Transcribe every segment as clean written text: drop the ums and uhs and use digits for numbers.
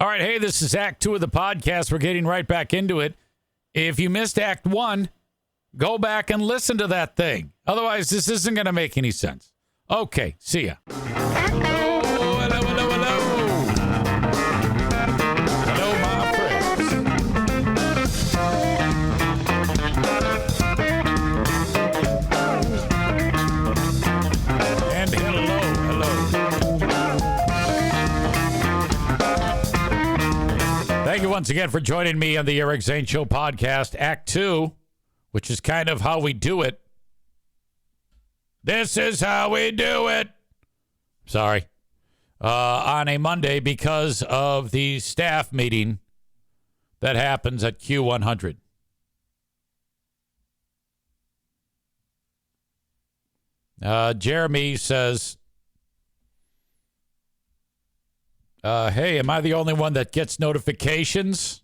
All right, hey, this is Act 2 of the podcast. We're getting right back into it. If you missed Act 1, go back and listen to that thing. Otherwise, this isn't going to make any sense. Okay, see ya. Hello, my friends. And hello. Thank you once again for joining me on the Eric Zane Show podcast, Act 2, which is kind of how we do it. This is how we do it. Sorry. On a Monday because of the staff meeting that happens at Q100. Jeremy says, hey, am I the only one that gets notifications?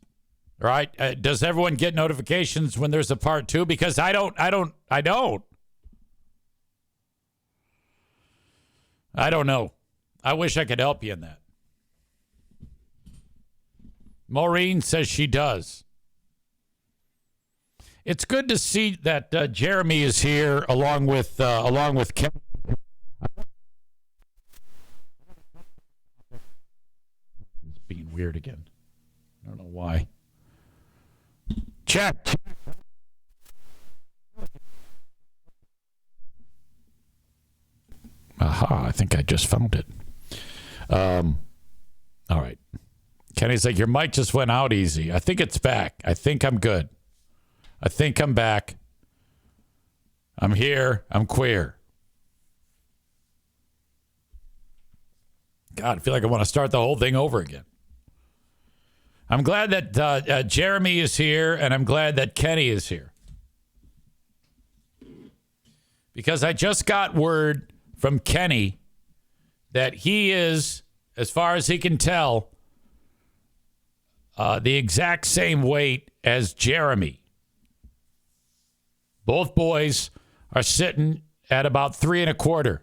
Right? Does everyone get notifications when there's a part 2? Because I don't. I don't know. I wish I could help you in that. Maureen says she does. It's good to see that Jeremy is here along with Ken. It's being weird again. I don't know why. Check. Aha, I think I just found it. All right. Kenny's like, your mic just went out easy. I think it's back. I think I'm good. I think I'm back. I'm here. I'm queer. God, I feel like I want to start the whole thing over again. I'm glad that Jeremy is here, and I'm glad that Kenny is here. Because I just got word from Kenny that he is, as far as he can tell, the exact same weight as Jeremy. Both boys are sitting at about 3 1/4.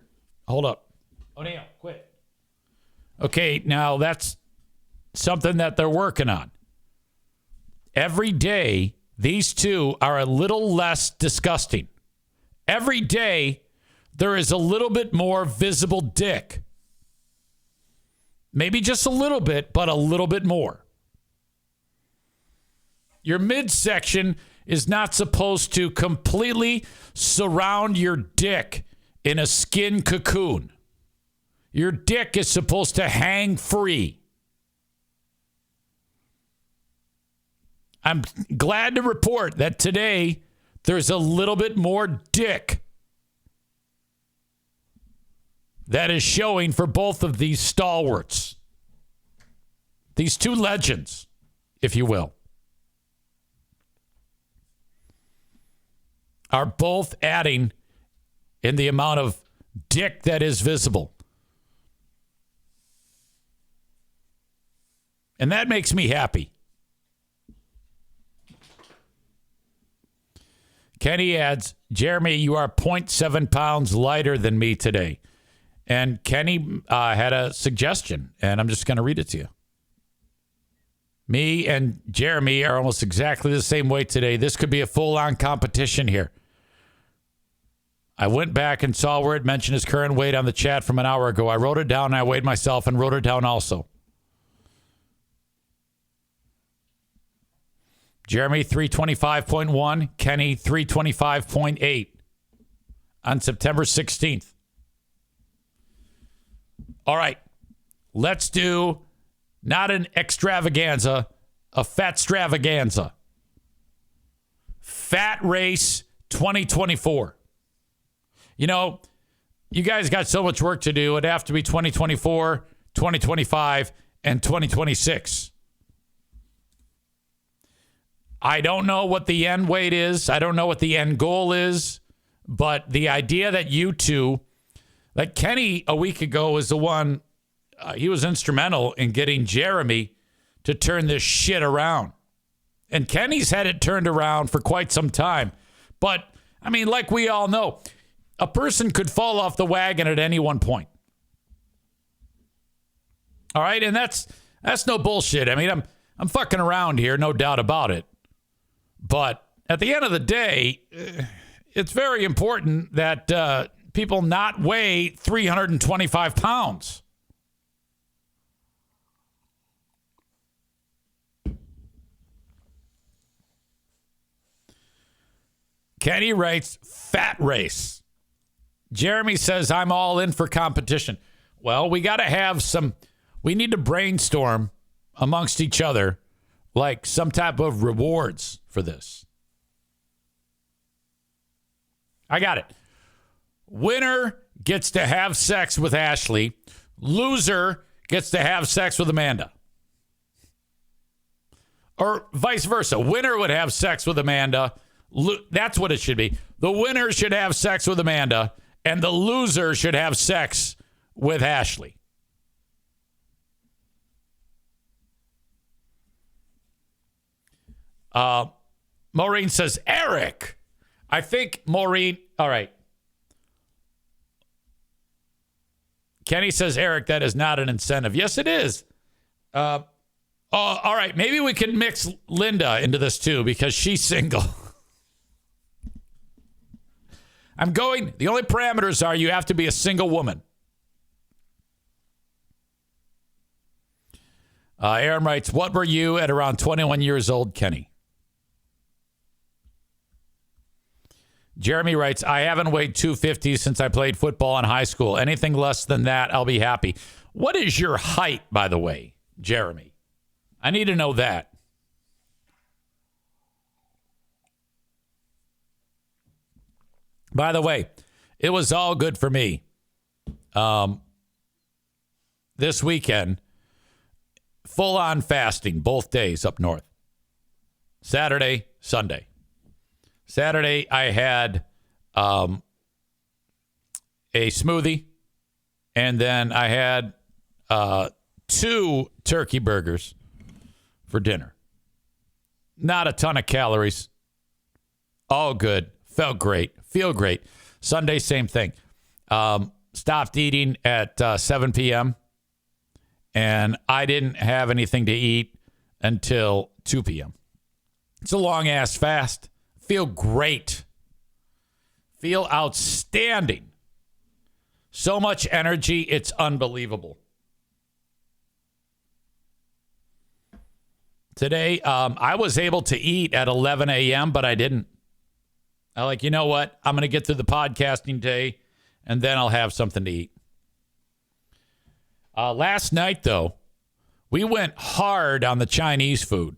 Hold up. O'Neill, quit. Okay, now that's something that they're working on. Every day, these two are a little less disgusting. Every day, there is a little bit more visible dick. Maybe just a little bit, but a little bit more. Your midsection is not supposed to completely surround your dick in a skin cocoon. Your dick is supposed to hang free. I'm glad to report that today there's a little bit more dick that is showing for both of these stalwarts. These two legends, if you will, are both adding in the amount of dick that is visible. And that makes me happy. Kenny adds, Jeremy, you are 0.7 pounds lighter than me today. And Kenny had a suggestion, and I'm just going to read it to you. Me and Jeremy are almost exactly the same weight today. This could be a full-on competition here. I went back and saw where it mentioned his current weight on the chat from an hour ago. I wrote it down, and I weighed myself and wrote it down also. Jeremy, 325.1. Kenny, 325.8 on September 16th. All right, let's do not an extravaganza, a fat stravaganza. Fat Race 2024. You know, you guys got so much work to do. It'd have to be 2024, 2025, and 2026. I don't know what the end weight is. I don't know what the end goal is. But the idea that you two, like Kenny a week ago was the one, he was instrumental in getting Jeremy to turn this shit around. And Kenny's had it turned around for quite some time. But, I mean, like we all know, a person could fall off the wagon at any one point. All right? And that's, That's no bullshit. I mean, I'm fucking around here, no doubt about it. But at the end of the day, it's very important that people not weigh 325 pounds. Kenny writes, fat race. Jeremy says, I'm all in for competition. Well, we got to have we need to brainstorm amongst each other, like some type of rewards for this. I got it. Winner gets to have sex with Ashley. Loser gets to have sex with Amanda. Or vice versa. Winner would have sex with Amanda. That's what it should be. The winner should have sex with Amanda, and the loser should have sex with Ashley. Maureen says, Eric. I think Maureen, all right. Kenny says, Eric, that is not an incentive. Yes, it is. All right. Maybe we can mix Linda into this too because she's single. The only parameters are you have to be a single woman. Aaron writes, what were you at around 21 years old, Kenny? Jeremy writes, I haven't weighed 250 since I played football in high school. Anything less than that, I'll be happy. What is your height, by the way, Jeremy? I need to know that. By the way, it was all good for me. This weekend, full on fasting, both days up north. Saturday, Sunday. Saturday, I had a smoothie, and then I had 2 turkey burgers for dinner. Not a ton of calories. All good. Felt great. Feel great. Sunday, same thing. Stopped eating at 7 p.m., and I didn't have anything to eat until 2 p.m. It's a long-ass fast. Feel great. Feel outstanding. So much energy, it's unbelievable. Today, I was able to eat at 11 a.m., but I didn't. I'm like, you know what? I'm going to get through the podcasting day, and then I'll have something to eat. Last night, though, we went hard on the Chinese food.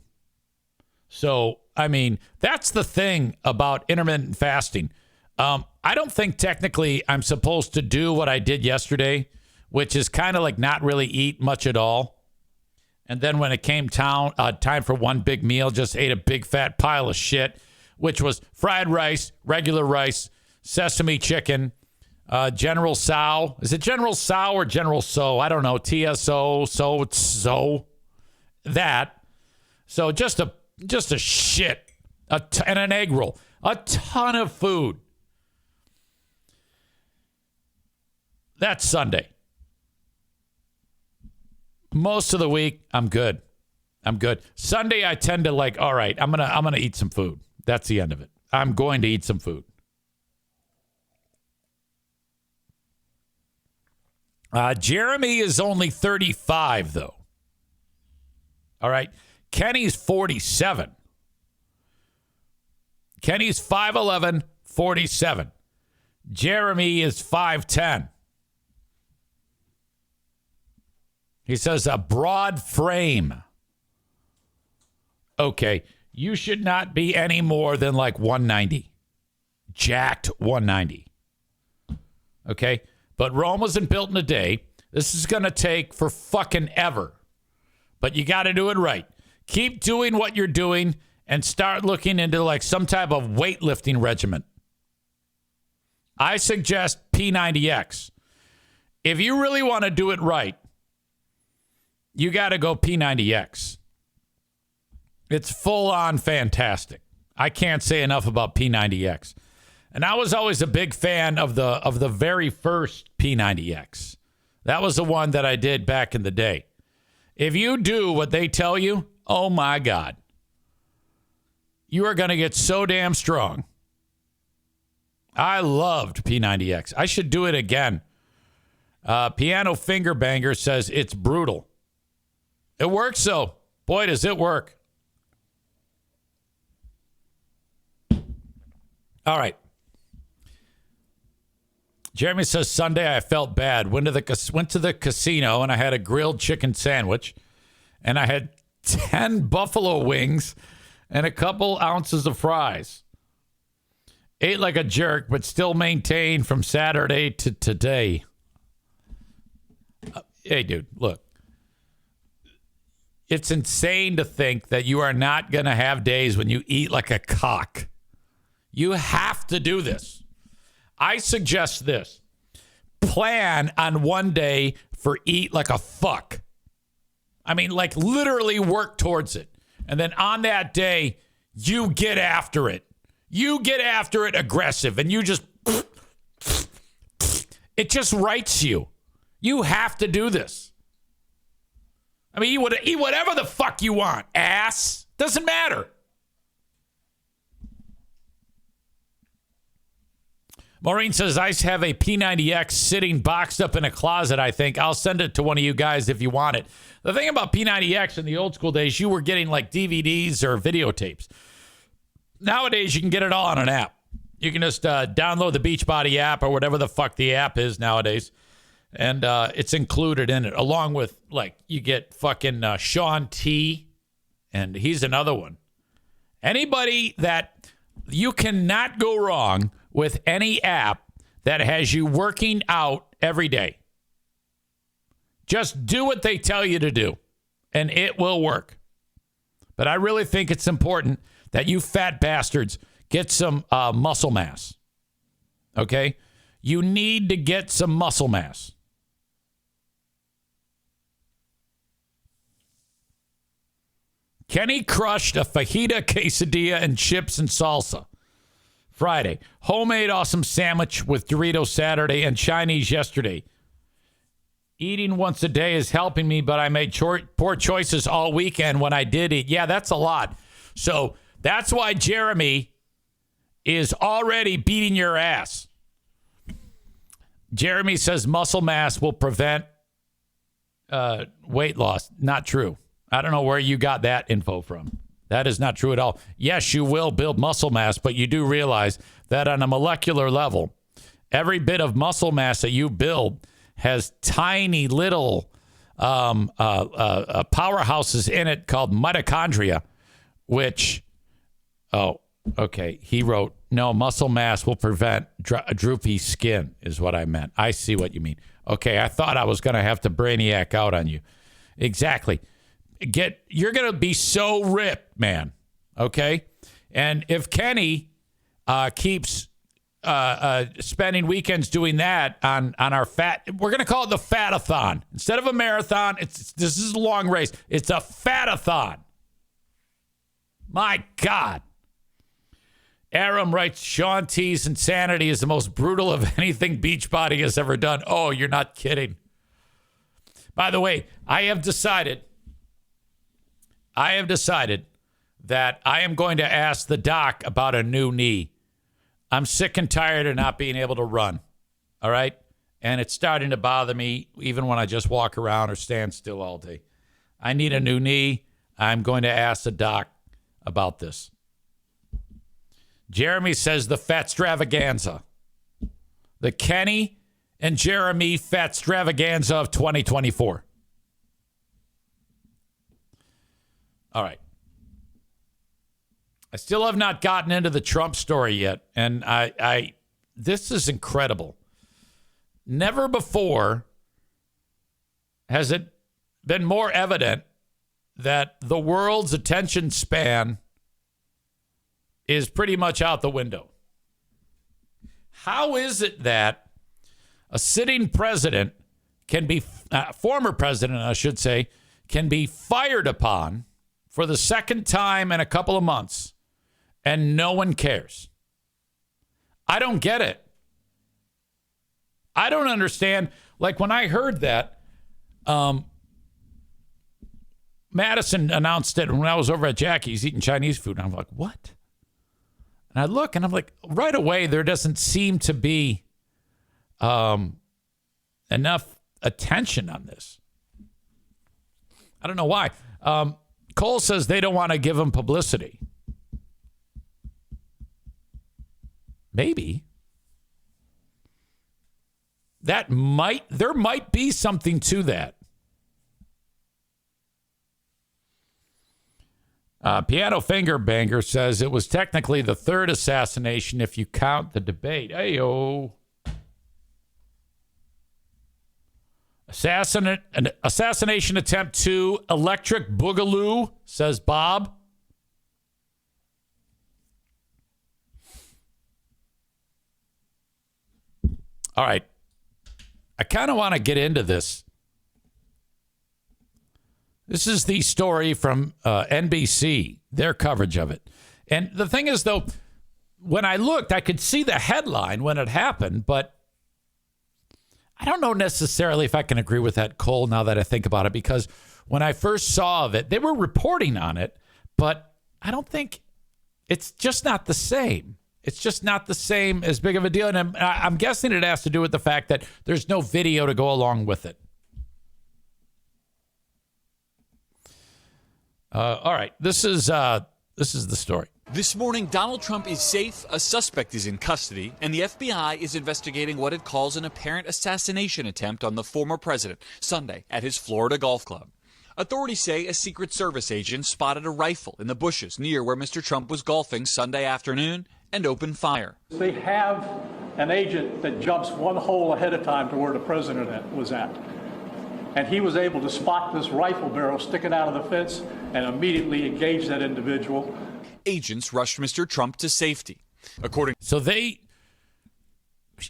So, I mean, that's the thing about intermittent fasting. I don't think technically I'm supposed to do what I did yesterday, which is kind of like not really eat much at all. And then when it came time for one big meal, just ate a big fat pile of shit, which was fried rice, regular rice, sesame chicken, General Tso. Is it General Tso or General So? I don't know. TSO, so that. So just a shit and an egg roll. A ton of food. That's Sunday. Most of the week, I'm good. Sunday, I tend to like, all right, I'm gonna eat some food. That's the end of it. I'm going to eat some food. Jeremy is only 35, though. All right. Kenny's 47. Kenny's 5'11", 47. Jeremy is 5'10". He says a broad frame. Okay. You should not be any more than like 190. Jacked 190. Okay? But Rome wasn't built in a day. This is going to take for fucking ever. But you got to do it right. Keep doing what you're doing and start looking into like some type of weightlifting regimen. I suggest P90X. If you really want to do it right, you got to go P90X. It's full on fantastic. I can't say enough about P90X. And I was always a big fan of the very first P90X. That was the one that I did back in the day. If you do what they tell you, oh my God, you are going to get so damn strong. I loved P90X. I should do it again. Piano Finger Banger says it's brutal. It works, though. Boy, does it work. All right. Jeremy says, Sunday I felt bad. Went to the casino, and I had a grilled chicken sandwich. And I had 10 buffalo wings and a couple ounces of fries. Ate like a jerk, but still maintained from Saturday to today. Hey, dude, look. It's insane to think that you are not going to have days when you eat like a cock. You have to do this. I suggest this. Plan on one day for eat like a fuck. I mean, like literally work towards it. And then on that day, you get after it. You get after it aggressive. And you just, it just writes you. You have to do this. I mean, eat whatever the fuck you want. Ass. Doesn't matter. Maureen says, I have a P90X sitting boxed up in a closet, I think. I'll send it to one of you guys if you want it. The thing about P90X in the old school days, you were getting like DVDs or videotapes. Nowadays, you can get it all on an app. You can just download the Beachbody app or whatever the fuck the app is nowadays. And it's included in it, along with, like, you get fucking Sean T. And he's another one. Anybody that you cannot go wrong with any app that has you working out every day. Just do what they tell you to do, and it will work. But I really think it's important that you fat bastards get some muscle mass. Okay? You need to get some muscle mass. Kenny crushed a fajita quesadilla and chips and salsa Friday. Homemade awesome sandwich with Doritos Saturday and Chinese yesterday. Eating once a day is helping me, but I made poor choices all weekend when I did eat. Yeah, that's a lot. So that's why Jeremy is already beating your ass. Jeremy says muscle mass will prevent weight loss. Not true. I don't know where you got that info from. That is not true at all. Yes, you will build muscle mass, but you do realize that on a molecular level, every bit of muscle mass that you build has tiny little powerhouses in it called mitochondria, which, he wrote, no, muscle mass will prevent droopy skin is what I meant. I see what you mean. Okay, I thought I was going to have to brainiac out on you. Exactly. You're going to be so ripped, man. Okay? And if Kenny keeps spending weekends doing that on our fat, we're going to call it the fatathon. Instead of a marathon, this is a long race. It's a fatathon. My God. Aram writes, Sean T's insanity is the most brutal of anything Beachbody has ever done. Oh, you're not kidding. By the way, I have decided that I am going to ask the doc about a new knee. I'm sick and tired of not being able to run. All right? And it's starting to bother me even when I just walk around or stand still all day. I need a new knee. I'm going to ask the doc about this. Jeremy says the fat stravaganza. The Kenny and Jeremy fat stravaganza of 2024. All right. I still have not gotten into the Trump story yet. And this is incredible. Never before has it been more evident that the world's attention span is pretty much out the window. How is it that a sitting president can be, former president, I should say, can be fired upon for the second time in a couple of months and no one cares? I don't get it. I don't understand. Like when I heard that, Madison announced it when I was over at Jackie's eating Chinese food. And I'm like, what? And I look and I'm like, right away, there doesn't seem to be enough attention on this. I don't know why. Cole says they don't want to give him publicity. Maybe. There might be something to that. Piano Finger Banger says it was technically the third assassination if you count the debate. Ayo. An assassination attempt 2, Electric Boogaloo, says Bob. All right. I kind of want to get into this. This is the story from NBC, their coverage of it. And the thing is, though, when I looked, I could see the headline when it happened, but I don't know necessarily if I can agree with that, Cole, now that I think about it, because when I first saw of it, they were reporting on it, but I don't think it's just not the same. It's just not the same as big of a deal. And I'm guessing it has to do with the fact that there's no video to go along with it. All right. This is the story. This morning, Donald Trump is safe, a suspect is in custody, and the FBI is investigating what it calls an apparent assassination attempt on the former president Sunday at his Florida golf club. Authorities say a Secret Service agent spotted a rifle in the bushes near where Mr. Trump was golfing Sunday afternoon and opened fire. They have an agent that jumps one hole ahead of time to where the president was at. And he was able to spot this rifle barrel sticking out of the fence and immediately engage that individual. Agents rushed Mr. Trump to safety.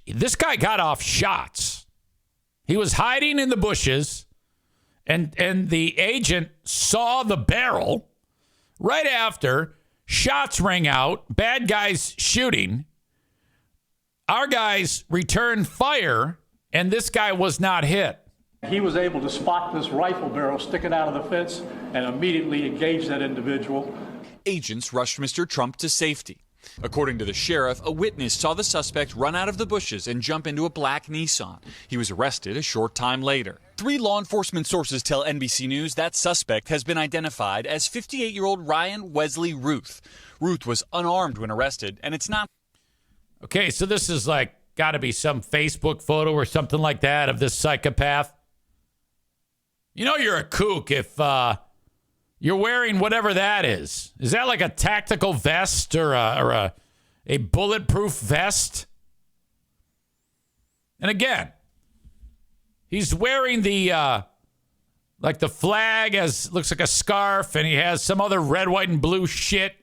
This guy got off shots. He was hiding in the bushes, and the agent saw the barrel. Right after, shots rang out, bad guys shooting. Our guys returned fire, and this guy was not hit. He was able to spot this rifle barrel sticking out of the fence and immediately engage that individual. Agents rushed Mr. Trump to safety. According to the sheriff, a witness saw the suspect run out of the bushes and jump into a black Nissan. He was arrested a short time later. 3 law enforcement sources tell NBC News that suspect has been identified as 58-year-old Ryan Wesley Ruth. Ruth was unarmed when arrested, and it's not... Okay, so this is got to be some Facebook photo or something like that of this psychopath. You know you're a kook if you're wearing whatever that is. Is that like a tactical vest or a bulletproof vest? And again, he's wearing the the flag as looks like a scarf, and he has some other red, white, and blue shit.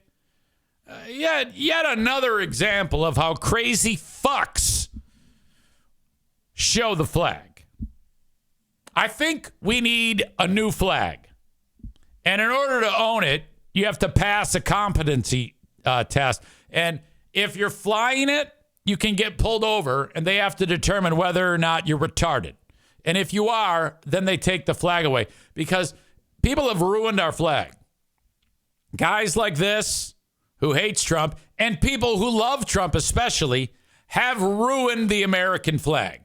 Yet another example of how crazy fucks show the flag. I think we need a new flag. And in order to own it, you have to pass a competency test. And if you're flying it, you can get pulled over, and they have to determine whether or not you're retarded. And if you are, then they take the flag away. Because people have ruined our flag. Guys like this, who hates Trump, and people who love Trump especially, have ruined the American flag.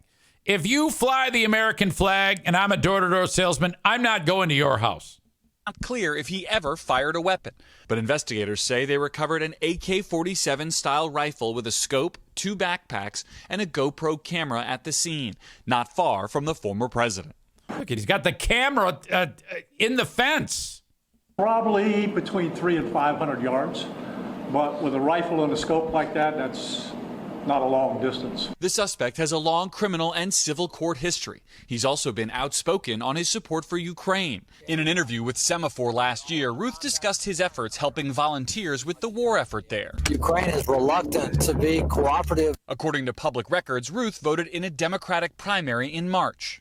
If you fly the American flag and I'm a door-to-door salesman, I'm not going to your house. Not clear if he ever fired a weapon, but investigators say they recovered an AK-47 style rifle with a scope, 2 backpacks, and a GoPro camera at the scene, not far from the former president. Look, he's got the camera in the fence. Probably between 300 and 500 yards, but with a rifle and a scope like that, that's not a long distance. The suspect has a long criminal and civil court history. He's also been outspoken on his support for Ukraine. In an interview with Semaphore last year, Ruth discussed his efforts helping volunteers with the war effort there. Ukraine is reluctant to be cooperative. According to public records, Ruth voted in a Democratic primary in March.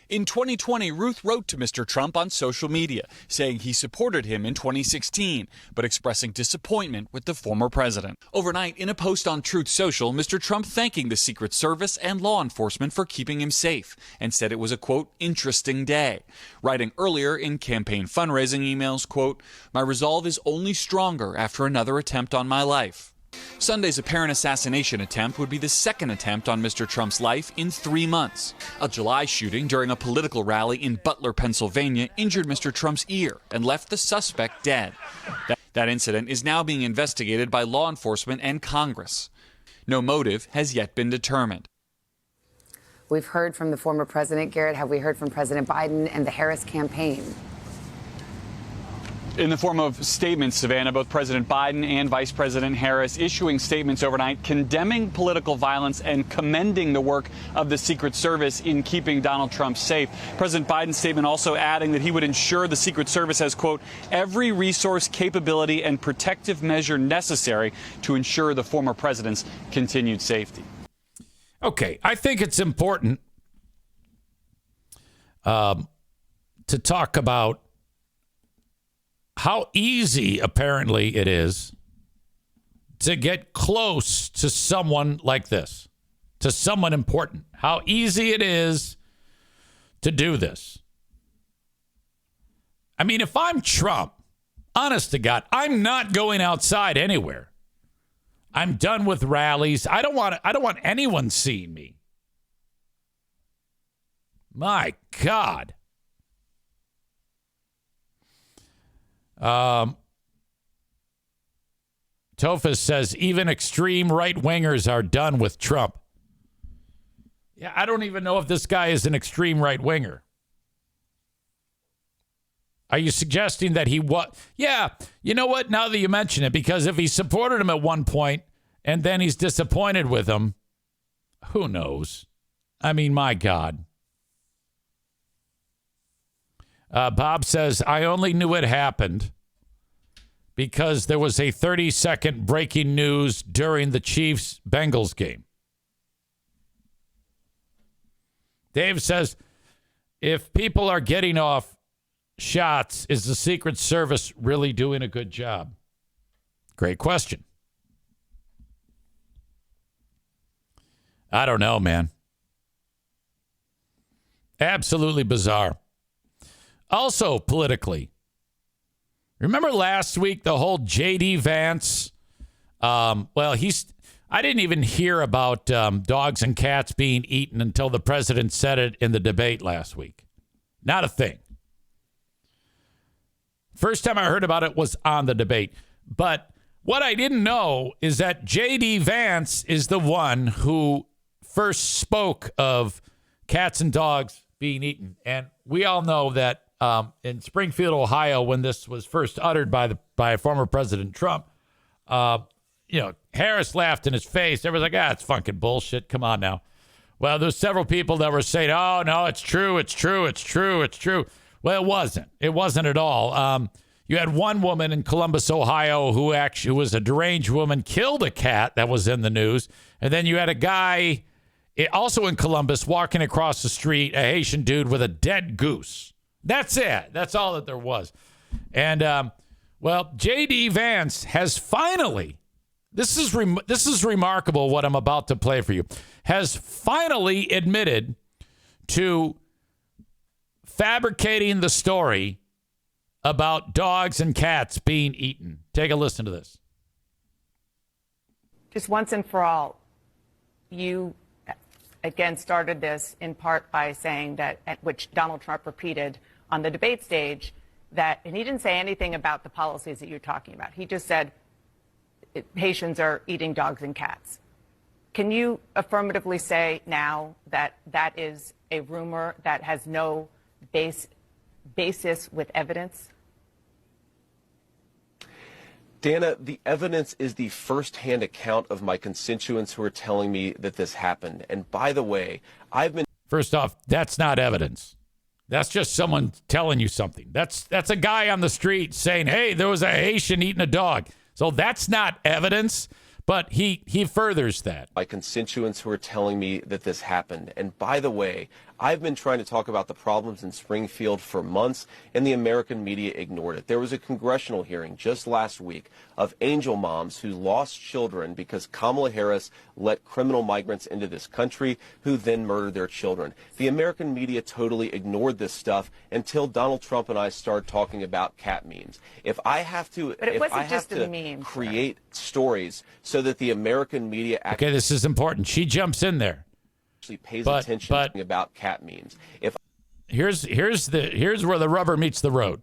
In 2020, Ruth wrote to Mr. Trump on social media, saying he supported him in 2016, but expressing disappointment with the former president. Overnight, in a post on Truth Social, Mr. Trump thanking the Secret Service and law enforcement for keeping him safe, and said it was a, quote, interesting day. Writing earlier in campaign fundraising emails, quote, my resolve is only stronger after another attempt on my life. Sunday's apparent assassination attempt would be the second attempt on Mr. Trump's life in 3 months. A July shooting during a political rally in Butler, Pennsylvania, injured Mr. Trump's ear and left the suspect dead. That incident is now being investigated by law enforcement and Congress. No motive has yet been determined. We've heard from the former president. Garrett, have we heard from President Biden and the Harris campaign? In the form of statements, Savannah, both President Biden and Vice President Harris issuing statements overnight condemning political violence and commending the work of the Secret Service in keeping Donald Trump safe. President Biden's statement also adding that he would ensure the Secret Service has, quote, every resource, capability, and protective measure necessary to ensure the former president's continued safety. Okay, I think it's important to talk about how easy apparently it is to get close to someone like this, to someone important. How easy it is to do this. I mean, if I'm Trump, honest to God, I'm not going outside anywhere. I'm done with rallies. I don't want anyone seeing me. My God. Tofas says even extreme right-wingers are done with Trump. Yeah, I don't even know if this guy is an extreme right-winger. Are you suggesting that he was? Yeah, you know what? Now that you mention it, because if he supported him at one point and then he's disappointed with him, who knows? I mean, my God. Bob says, I only knew it happened because there was a 30-second breaking news during the Chiefs-Bengals game. Dave says, if people are getting off shots, is the Secret Service really doing a good job? Great question. I don't know, man. Absolutely bizarre. Also, politically, remember last week the whole J.D. Vance? I didn't even hear about dogs and cats being eaten until the president said it in the debate last week. Not a thing. First time I heard about it was on the debate. But what I didn't know is that J.D. Vance is the one who first spoke of cats and dogs being eaten. And we all know that in Springfield, Ohio, when this was first uttered by former President Trump, Harris laughed in his face. Everyone's like, it's fucking bullshit. Come on now. Well, there's several people that were saying, oh, no, it's true. It's true. It's true. It's true. Well, it wasn't. It wasn't at all. You had one woman in Columbus, Ohio, who was a deranged woman, killed a cat that was in the news. And then you had a guy also in Columbus walking across the street, a Haitian dude with a dead goose. That's it. That's all that there was. And, J.D. Vance has finally, this is remarkable what I'm about to play for you, has finally admitted to fabricating the story about dogs and cats being eaten. Take a listen to this. Just once and for all, you again started this in part by saying that, which Donald Trump repeated on the debate stage, that, and he didn't say anything about the policies that you're talking about. He just said Haitians are eating dogs and cats. Can you affirmatively say now that that is a rumor that has no basis with evidence? Dana, the evidence is the first-hand account of my constituents who are telling me that this happened. And by the way, First off, that's not evidence. That's just someone telling you something. That's a guy on the street saying, hey, there was a Haitian eating a dog. So that's not evidence, but he furthers that. My constituents who are telling me that this happened. And by the way, I've been trying to talk about the problems in Springfield for months, and the American media ignored it. There was a congressional hearing just last week of angel moms who lost children because Kamala Harris let criminal migrants into this country who then murdered their children. The American media totally ignored this stuff until Donald Trump and I started talking about cat memes. If I have to, But it if wasn't I have just a to meme, create stories so that the American media Okay, this is important. She jumps in there. actually pays attention about cat memes. If Here's where the rubber meets the road.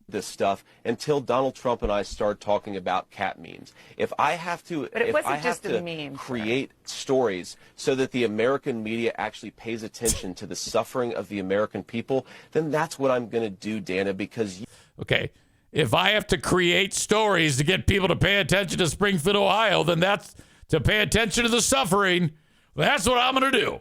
this stuff until Donald Trump and I started talking about cat memes. If I have to, But it if wasn't I have just to a meme, create stories so that the American media actually pays attention to the suffering of the American people, then that's what I'm going to do, Dana, because Okay. If I have to create stories to get people to pay attention to Springfield, Ohio, then that's to pay attention to the suffering. That's what I'm going to do.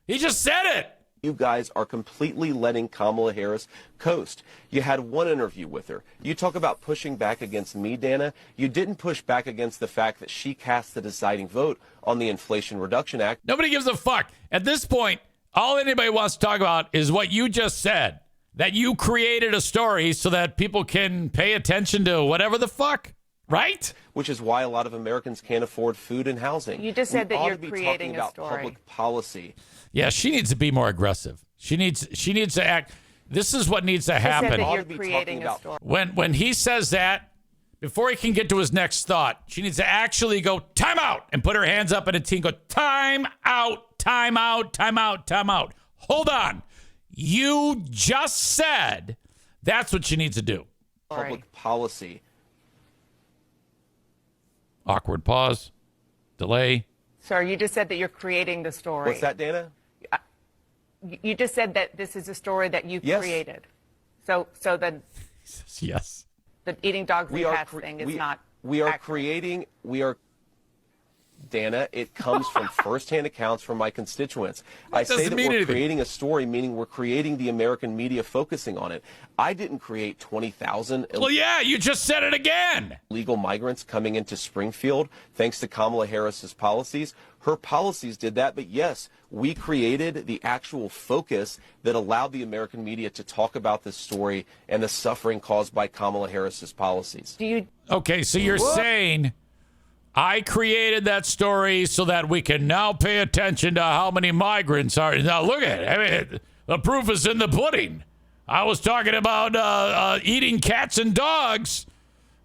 He just said it. you guys are completely letting Kamala Harris coast. You had one interview with her. You talk about pushing back against me, Dana. You didn't push back against the fact that she cast the deciding vote on the Inflation Reduction Act. Nobody gives a fuck. At this point, all anybody wants to talk about is what you just said, that you created a story so that people can pay attention to whatever the fuck, right? Which is why a lot of Americans can't afford food and housing. You just said We that ought you're to be creating talking a about story. public policy. Yeah, she needs to be more aggressive. She needs to act. This is what needs to You happen. said that Ought you're to be creating talking a about story. When he says that, before he can get to his next thought, she needs to actually go time out and put her hands up in a team. Go time out, time out, time out, time out. Hold on. You just said that's what she needs to do. Public policy. Awkward pause. Delay. Sir, you just said that you're creating the story. What's that, Dana? You just said that this is a story that you Yes. created. So then Yes. the eating dogs and cats cre- thing is we- not We are accurate. creating. We are. Dana, it comes from firsthand accounts from my constituents. I say doesn't that mean we're anything. creating a story, meaning we're creating the American media focusing on it. I didn't create 20,000 Well, yeah, you just said it again. illegal migrants coming into Springfield thanks to Kamala Harris's policies. Her policies did that, but yes, we created the actual focus that allowed the American media to talk about this story and the suffering caused by Kamala Harris's policies. Do you Okay, so you're saying I created that story so that we can now pay attention to how many migrants are. Now, look at it. I mean, the proof is in the pudding. I was talking about eating cats and dogs,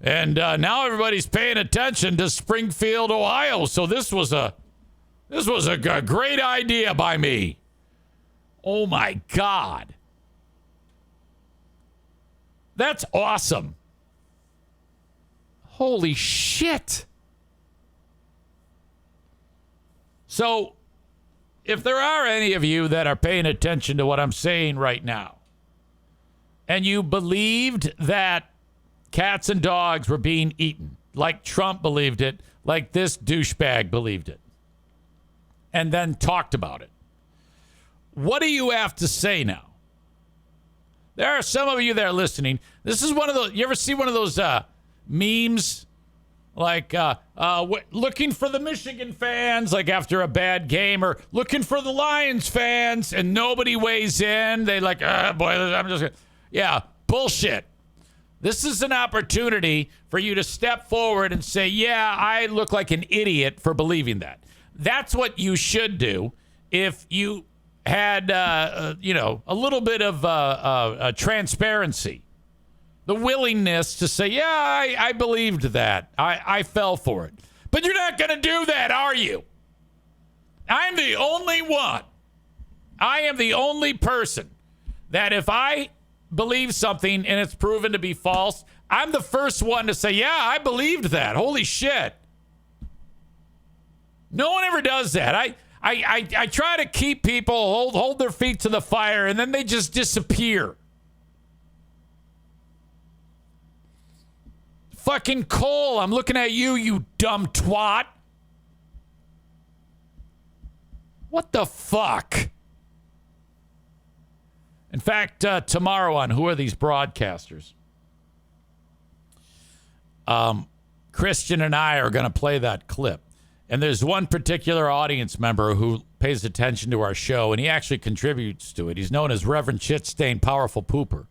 and now everybody's paying attention to Springfield, Ohio. So this was a great idea by me. Oh, my God. That's awesome. Holy shit. So, if there are any of you that are paying attention to what I'm saying right now, and you believed that cats and dogs were being eaten, like Trump believed it, like this douchebag believed it, and then talked about it, what do you have to say now? There are some of you that are listening. This is one of those, you ever see one of those memes? Like looking for the Michigan fans, like after a bad game, or looking for the Lions fans, and nobody weighs in. They like, boy, I'm just gonna. Yeah, bullshit. This is an opportunity for you to step forward and say, yeah, I look like an idiot for believing that. That's what you should do if you had, a little bit of transparency. The willingness to say, yeah, I believed that. I fell for it. But you're not going to do that, are you? I'm the only one. I am the only person that if I believe something and it's proven to be false, I'm the first one to say, yeah, I believed that. Holy shit. No one ever does that. I try to keep people hold their feet to the fire, and then they just disappear. Fucking Cole, I'm looking at you, you dumb twat. What the fuck? In fact, tomorrow on Who Are These Broadcasters? Christian and I are going to play that clip. And there's one particular audience member who pays attention to our show, and he actually contributes to it. He's known as Reverend Shitstain Powerful Pooper.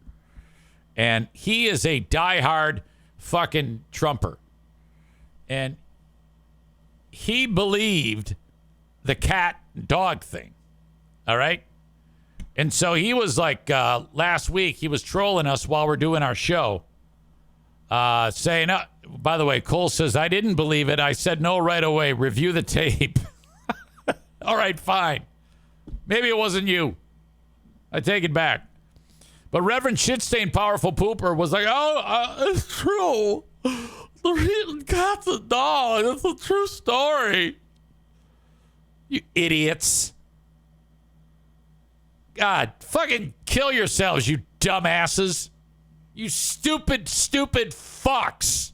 And he is a diehard fucking Trumper. And he believed the cat dog thing. All right? And so he was like, last week, he was trolling us while we're doing our show, saying, by the way, Cole says, I didn't believe it. I said no right away. Review the tape. All right, fine. Maybe it wasn't you. I take it back. But Reverend Shitstain Powerful Pooper was like, it's true. The cat's a dog. It's a true story. You idiots. God, fucking kill yourselves, you dumbasses. You stupid, stupid fucks.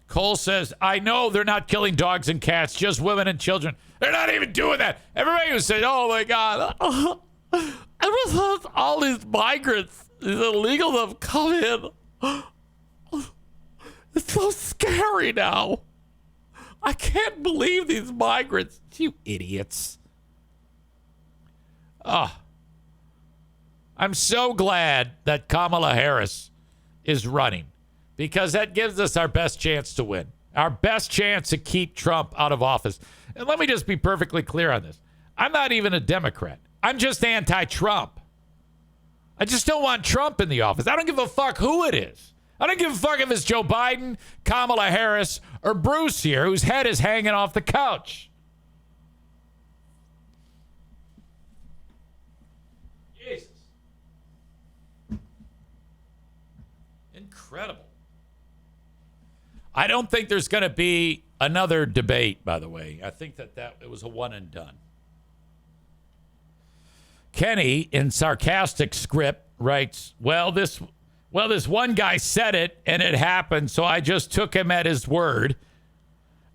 Cole says, I know they're not killing dogs and cats, just women and children. They're not even doing that. Everybody was saying, oh my God, ever since all these migrants, these illegals have come in, it's so scary now. I can't believe these migrants. You idiots. Oh. I'm so glad that Kamala Harris is running, because that gives us our best chance to win, our best chance to keep Trump out of office. And let me just be perfectly clear on this. I'm not even a Democrat. I'm just anti-Trump. I just don't want Trump in the office. I don't give a fuck who it is. I don't give a fuck if it's Joe Biden, Kamala Harris, or Bruce here, whose head is hanging off the couch. Jesus. Incredible. I don't think there's going to be another debate, by the way. I think that it was a one and done. Kenny, in sarcastic script, writes, well, this one guy said it, and it happened, so I just took him at his word.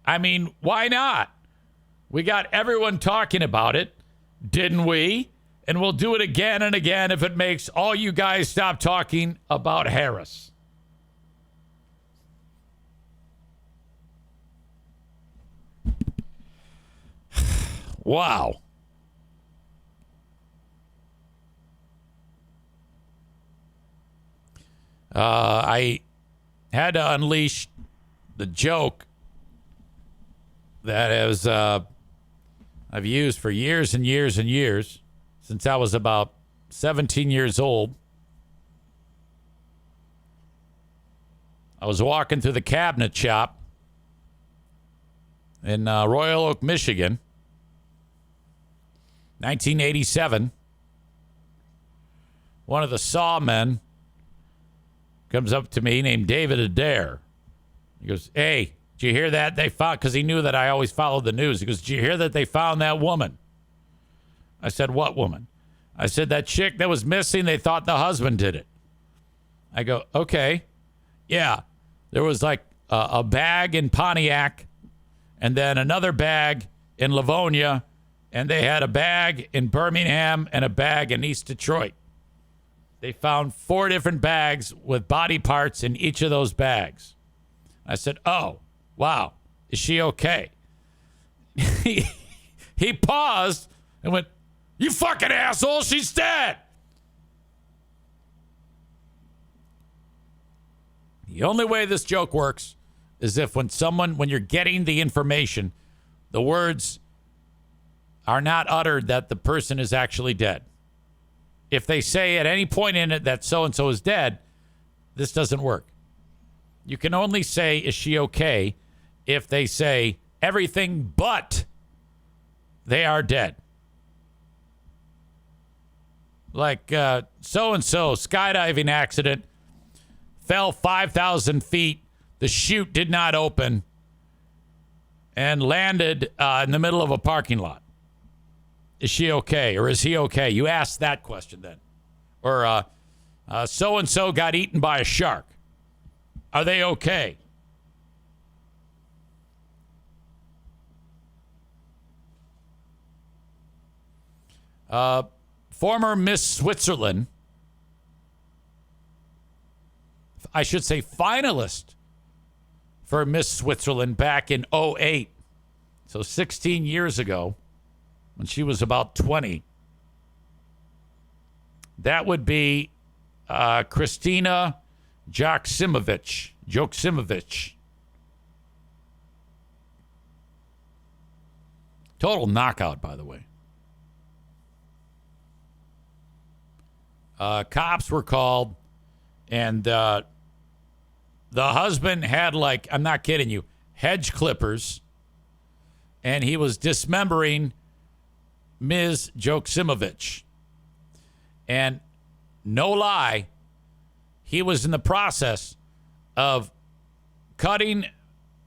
I mean, why not? We got everyone talking about it, didn't we? And we'll do it again and again if it makes all you guys stop talking about Harris. Wow. I had to unleash the joke that I've used for years and years and years, since I was about 17 years old. I was walking through the cabinet shop in Royal Oak, Michigan, 1987. One of the sawmen comes up to me named David Adair. He goes, hey, did you hear that? They found, because he knew that I always followed the news. He goes, did you hear that they found that woman? I said, what woman? I said, that chick that was missing, they thought the husband did it. I go, okay. Yeah. There was like a bag in Pontiac, and then another bag in Livonia, and they had a bag in Birmingham and a bag in East Detroit. They found 4 different bags with body parts in each of those bags. I said, oh, wow. Is she okay? He paused and went, you fucking asshole, she's dead. The only way this joke works is if when you're getting the information, the words are not uttered that the person is actually dead. If they say at any point in it that so-and-so is dead, this doesn't work. You can only say, is she okay, if they say everything but they are dead. Like so-and-so, skydiving accident, fell 5,000 feet. The chute did not open and landed in the middle of a parking lot. Is she okay, or is he okay? You ask that question then. Or so-and-so got eaten by a shark. Are they okay? Former Miss Switzerland, I should say finalist for Miss Switzerland back in '08. So 16 years ago, when she was about 20. That would be Kristina Joksimovic. Total knockout, by the way. Cops were called, and the husband had, like, I'm not kidding you, hedge clippers, and he was dismembering Ms. Joksimovic. And no lie, he was in the process of cutting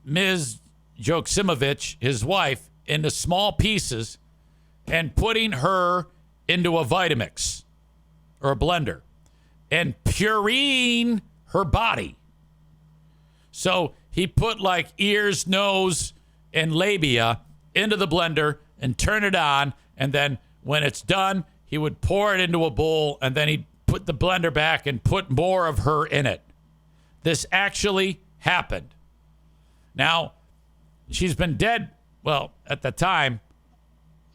Ms. Joksimovic, his wife, into small pieces and putting her into a Vitamix or a blender and pureeing her body. So he put like ears, nose, and labia into the blender and turn it on. And then when it's done, he would pour it into a bowl, and then he'd put the blender back and put more of her in it. This actually happened. Now, she's been dead, well, at the time,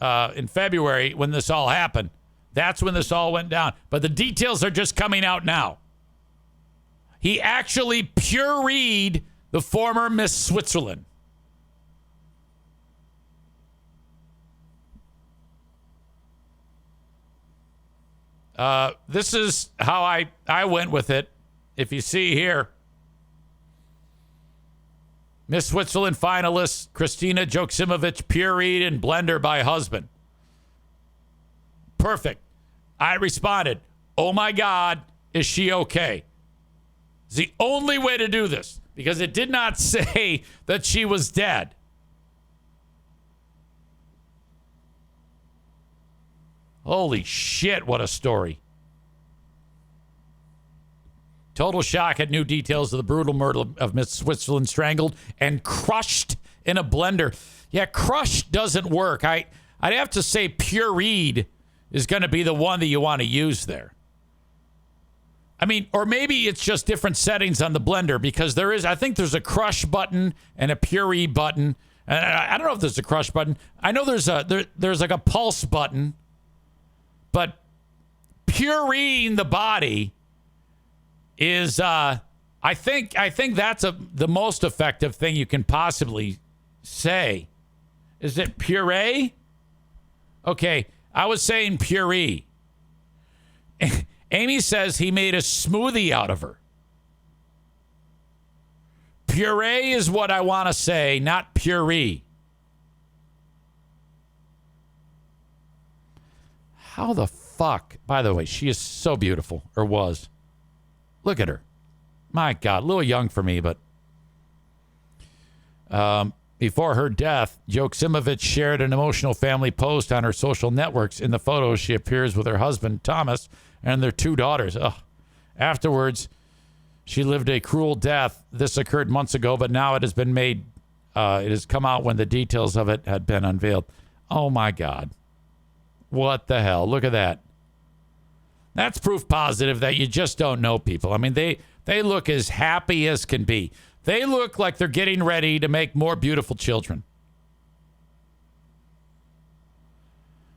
in February, when this all happened. That's when this all went down. But the details are just coming out now. He actually pureed the former Miss Switzerland. This is how I went with it. If you see here, Miss Switzerland finalist Kristina Joksimovic pureed and blender by husband. Perfect. I responded, oh my God, is she okay? It's the only way to do this, because it did not say that she was dead. Holy shit, what a story. Total shock at new details of the brutal murder of Miss Switzerland, strangled and crushed in a blender. Yeah, crushed doesn't work. I'd have to say pureed is going to be the one that you want to use there. I mean, or maybe it's just different settings on the blender, because I think there's a crush button and a puree button. And I don't know if there's a crush button. I know there's like a pulse button. But pureeing the body is, I think that's the most effective thing you can possibly say. Is it puree? Okay, I was saying puree. Amy says he made a smoothie out of her. Puree is what I want to say, not puree. How the fuck? By the way, she is so beautiful, or was. Look at her. My God, a little young for me, but before her death, Joksimovic shared an emotional family post on her social networks. In the photos, she appears with her husband, Thomas, and their 2 daughters. Ugh. Afterwards, she lived a cruel death. This occurred months ago, but now it has been made, it has come out when the details of it had been unveiled. Oh, my God. What the hell? Look at that. That's proof positive that you just don't know people. I mean, they look as happy as can be. They look like they're getting ready to make more beautiful children.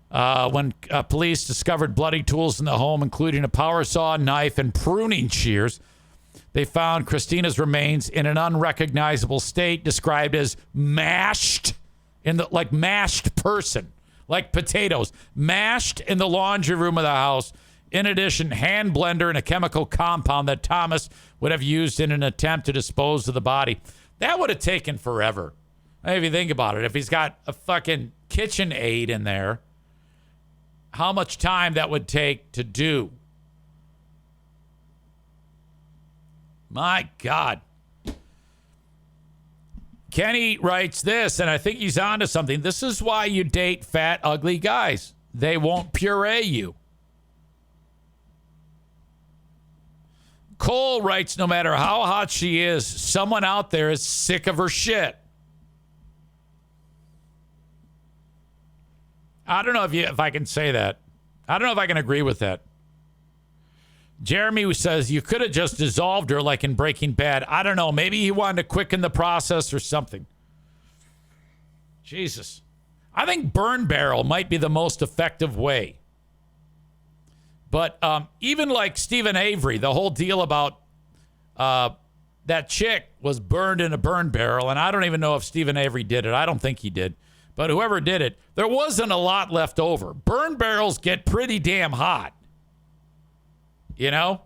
When police discovered bloody tools in the home, including a power saw, knife, and pruning shears, they found Kristina's remains in an unrecognizable state, described as mashed, like mashed person. Like potatoes, mashed in the laundry room of the house. In addition, hand blender and a chemical compound that Thomas would have used in an attempt to dispose of the body. That would have taken forever. If you think about it, if he's got a fucking kitchen aid in there, how much time that would take to do. My God. Kenny writes this, and I think he's onto something. This is why you date fat, ugly guys. They won't puree you. Cole writes, no matter how hot she is, someone out there is sick of her shit. I don't know if I can say that. I don't know if I can agree with that. Jeremy says you could have just dissolved her like in Breaking Bad. I don't know. Maybe he wanted to quicken the process or something. Jesus. I think burn barrel might be the most effective way. But even like Stephen Avery, the whole deal about that chick was burned in a burn barrel, and I don't even know if Stephen Avery did it. I don't think he did. But whoever did it, there wasn't a lot left over. Burn barrels get pretty damn hot. You know?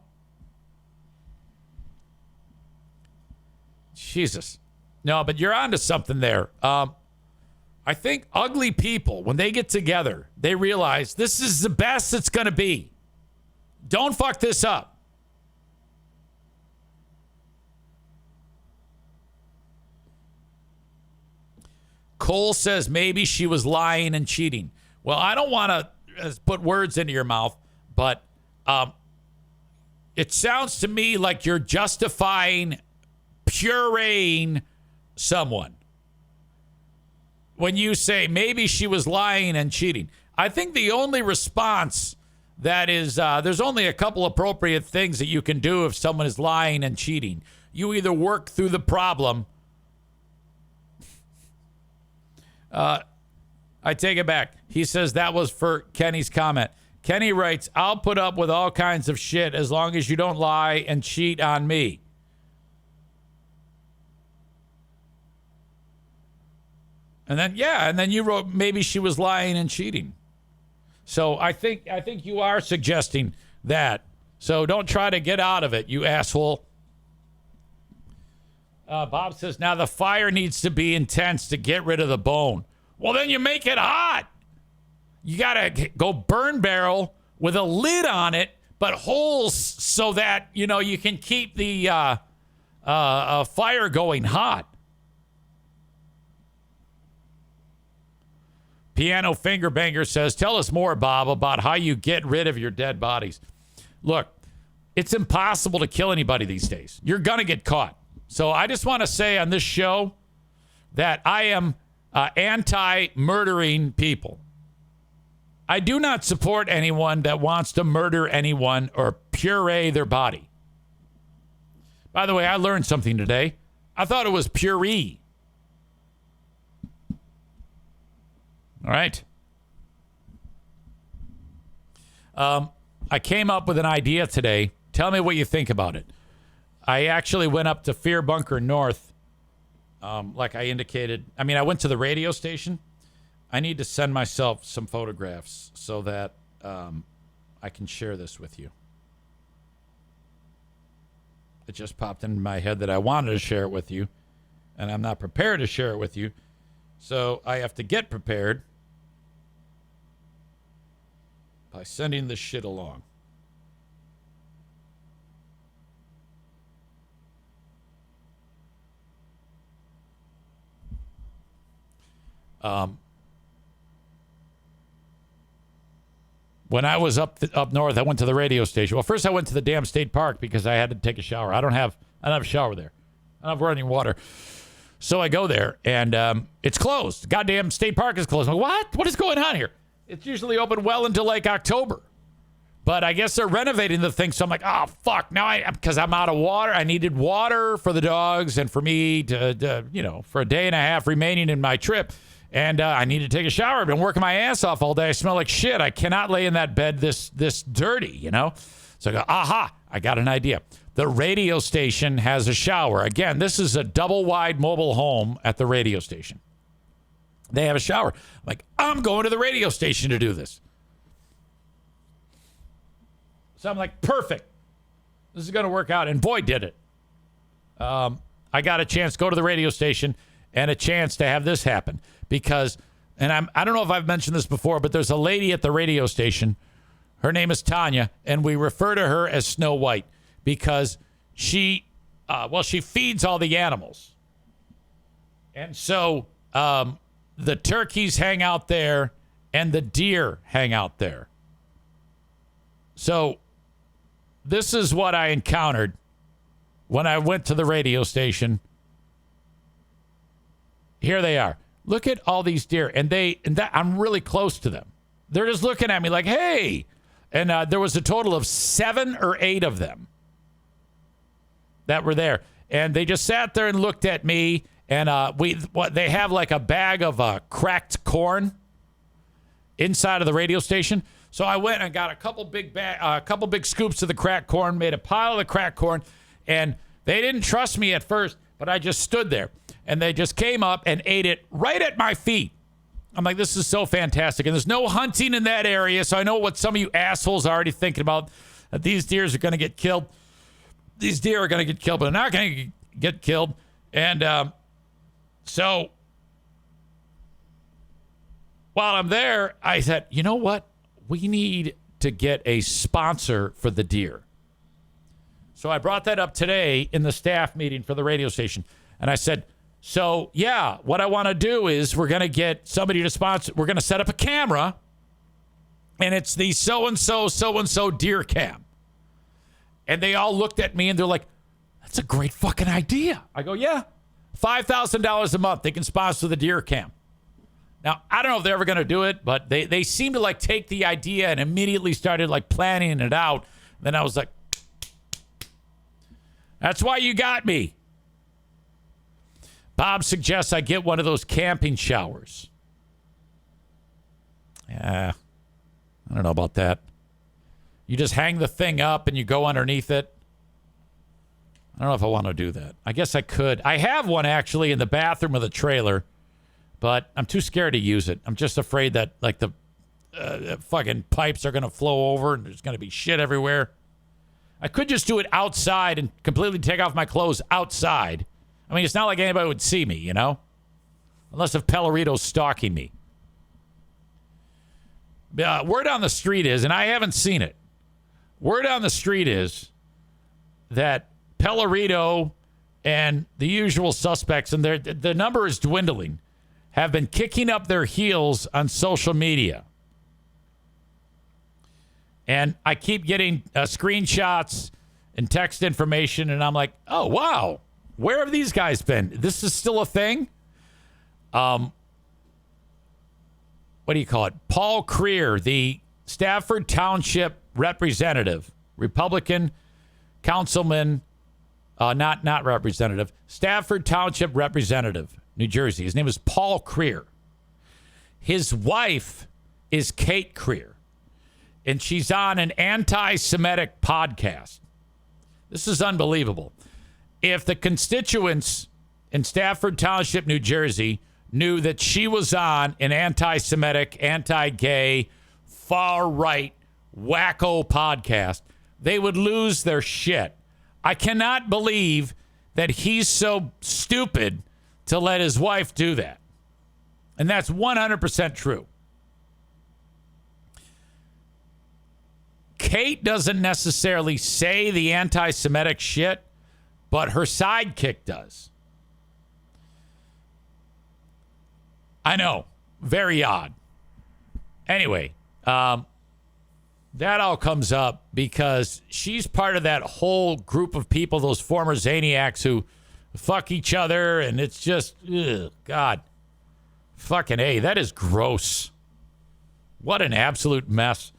Jesus. No, but you're onto something there. I think ugly people, when they get together, they realize this is the best it's going to be. Don't fuck this up. Cole says maybe she was lying and cheating. Well, I don't want to put words into your mouth, but it sounds to me like you're justifying pureeing someone. When you say maybe she was lying and cheating, I think the only response that is, there's only a couple appropriate things that you can do if someone is lying and cheating. You either work through the problem. I take it back. He says that was for Kenny's comment. Kenny writes, I'll put up with all kinds of shit as long as you don't lie and cheat on me. And then you wrote maybe she was lying and cheating. So I think you are suggesting that. So don't try to get out of it, you asshole. Bob says, now the fire needs to be intense to get rid of the bone. Well, then you make it hot. You got to go burn barrel with a lid on it, but holes so that, you can keep the fire going hot. Piano Finger Banger says, tell us more, Bob, about how you get rid of your dead bodies. Look, it's impossible to kill anybody these days. You're going to get caught. So I just want to say on this show that I am anti-murdering people. I do not support anyone that wants to murder anyone or puree their body. By the way, I learned something today. I thought it was puree. All right. I came up with an idea today. Tell me what you think about it. I actually went up to Fear Bunker North, like I indicated. I mean, I went to the radio station. I need to send myself some photographs so that I can share this with you. It just popped into my head that I wanted to share it with you, and I'm not prepared to share it with you. So I have to get prepared by sending this shit along. When I was up north, I went to the radio station. Well, first I went to the damn state park because I had to take a shower. I don't have a shower there. I don't have running water. So I go there, and it's closed. Goddamn state park is closed. I'm like, what? What is going on here? It's usually open well into like October. But I guess they're renovating the thing. So I'm like, oh, fuck. Now because I'm out of water. I needed water for the dogs and for me to for a day and a half remaining in my trip. And I need to take a shower. I've been working my ass off all day. I smell like shit. I cannot lay in that bed this dirty, So I go, aha, I got an idea. The radio station has a shower. Again, this is a double-wide mobile home at the radio station. They have a shower. I'm like, I'm going to the radio station to do this. So I'm like, perfect. This is going to work out. And boy, did it. I got a chance to go to the radio station and a chance to have this happen. Because, and I don't know if I've mentioned this before, but there's a lady at the radio station. Her name is Tanya, and we refer to her as Snow White because she feeds all the animals. And so the turkeys hang out there and the deer hang out there. So this is what I encountered when I went to the radio station. Here they are. Look at all these deer, and I'm really close to them. They're just looking at me like, hey, And there was a total of 7 or 8 of them that were there. And they just sat there and looked at me. And they have like a bag of cracked corn inside of the radio station. So I went and got a couple big scoops of the cracked corn, made a pile of the cracked corn, and they didn't trust me at first, but I just stood there. And they just came up and ate it right at my feet. I'm like, this is so fantastic. And there's no hunting in that area, so I know what some of you assholes are already thinking about, that these deers are going to get killed. These deer are going to get killed, but they're not going to get killed. And so while I'm there, I said, you know what? We need to get a sponsor for the deer. So I brought that up today in the staff meeting for the radio station. And I said, so, yeah, what I want to do is we're going to get somebody to sponsor. We're going to set up a camera, and it's the so-and-so deer cam. And they all looked at me, and they're like, that's a great fucking idea. I go, yeah, $5,000 a month. They can sponsor the deer cam. Now, I don't know if they're ever going to do it, but they seem to, like, take the idea and immediately started, like, planning it out. Then I was like, that's why you got me. Bob suggests I get one of those camping showers. Yeah, I don't know about that. You just hang the thing up and you go underneath it. I don't know if I want to do that. I guess I could. I have one actually in the bathroom of the trailer, but I'm too scared to use it. I'm just afraid that like the fucking pipes are going to flow over and there's going to be shit everywhere. I could just do it outside and completely take off my clothes outside. I mean, it's not like anybody would see me, you know? Unless if Pellerito's stalking me. Word on the street is, and I haven't seen it, word on the street is that Pellerito and the usual suspects, and the number is dwindling, have been kicking up their heels on social media. And I keep getting screenshots and text information, and I'm like, oh, wow. Where have these guys been? This is still a thing? What do you call it? Paul Creer, the Stafford Township representative, Republican councilman, not representative, Stafford Township representative, New Jersey. His name is Paul Creer. His wife is Kate Creer, and she's on an anti-Semitic podcast. This is unbelievable. If the constituents in Stafford Township, New Jersey, knew that she was on an anti-Semitic, anti-gay, far-right, wacko podcast, they would lose their shit. I cannot believe that he's so stupid to let his wife do that. And that's 100% true. Kate doesn't necessarily say the anti-Semitic shit, but her sidekick does. I know. Very odd. Anyway, that all comes up because she's part of that whole group of people, those former Zaniacs who fuck each other, and it's just, ugh, God. Fucking A, that is gross. What an absolute mess.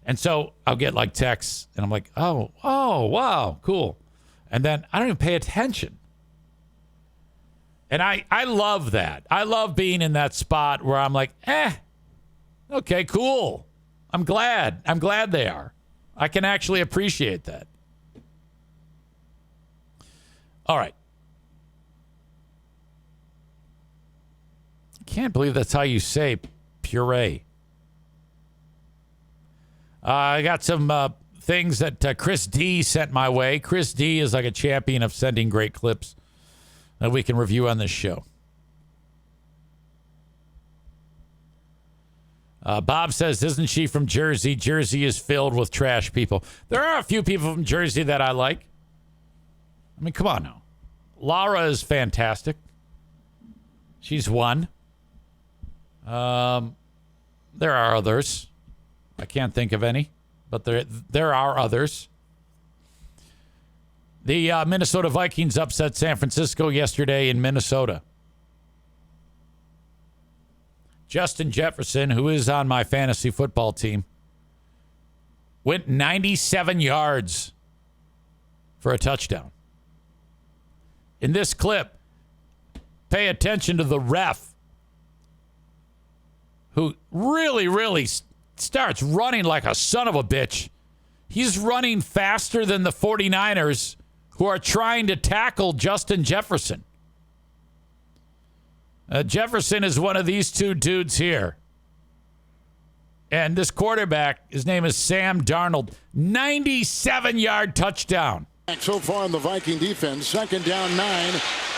And so I'll get like texts, and I'm like, oh, wow, cool. And then I don't even pay attention. And I love that. I love being in that spot where I'm like, okay, cool. I'm glad they are. I can actually appreciate that. All right. I can't believe that's how you say puree. I got some things that Chris D sent my way. Chris D is like a champion of sending great clips that we can review on this show. Bob says, isn't she from Jersey? Jersey is filled with trash people. There are a few people from Jersey that I like. I mean, come on now. Laura is fantastic. She's one. There are others. I can't think of any, but there are others. The Minnesota Vikings upset San Francisco yesterday in Minnesota. Justin Jefferson, who is on my fantasy football team, went 97 yards for a touchdown. In this clip, pay attention to the ref, who really starts running like a son of a bitch. He's running faster than the 49ers, who are trying to tackle Justin Jefferson. Jefferson is one of these two dudes here. And this quarterback, his name is Sam Darnold, 97-yard touchdown. So far in the Viking defense, 2nd down 9.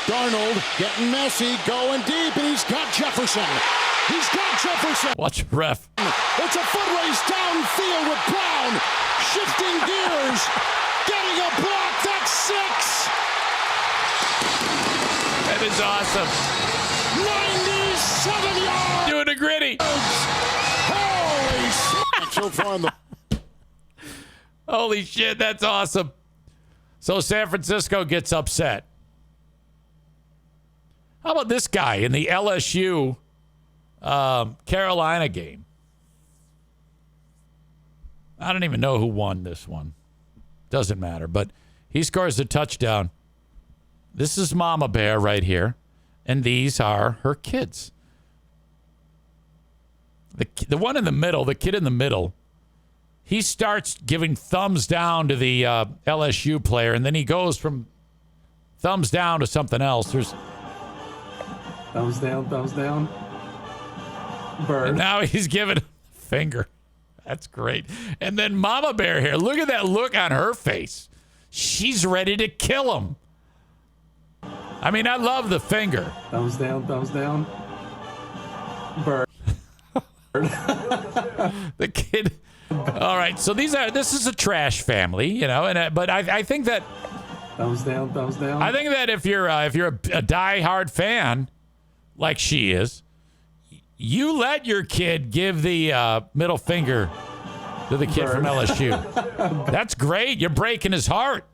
Darnold getting messy, going deep, and he's got Jefferson. He's got Jefferson. Watch the ref. It's a foot race downfield with Brown. Shifting gears. Getting a block. That's 6. That is awesome. 97 yards. Doing a gritty. Holy smokes. So far in the... Holy shit, that's awesome. So San Francisco gets upset. How about this guy in the LSU Carolina game? I don't even know who won this one. Doesn't matter, but he scores a touchdown. This is Mama Bear right here, and these are her kids. The one in the middle, the kid in the middle, he starts giving thumbs down to the LSU player, and then he goes from thumbs down to something else. There's thumbs down. Bird. And now he's giving a finger. That's great. And then Mama Bear here. Look at that look on her face. She's ready to kill him. I mean, I love the finger. Thumbs down. Bird. The kid. All right, so this is a trash family, you know, but I think that thumbs down. I think that if you're a diehard fan like she is, you let your kid give the middle finger to the kid from LSU. That's great. You're breaking his heart.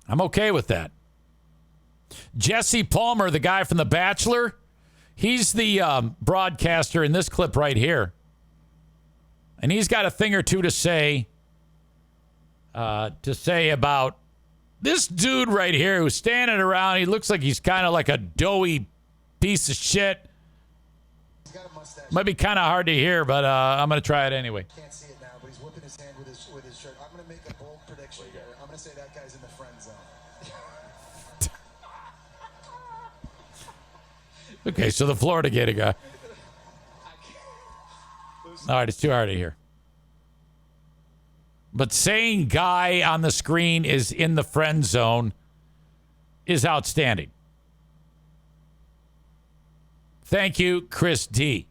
I'm okay with that. Jesse Palmer, the guy from The Bachelor, he's the broadcaster in this clip right here. And he's got a thing or two to say about this dude right here who's standing around. He looks like he's kind of like a doughy piece of shit. Might be kind of hard to hear, but I'm going to try it anyway. Can't see it now, but he's whipping his hand with his shirt. I'm going to make a bold prediction here. I'm going to say that guy's in the friend zone. Okay, so the Florida Gator guy. All right, it's too hard to hear. But saying guy on the screen is in the friend zone is outstanding. Thank you, Chris D.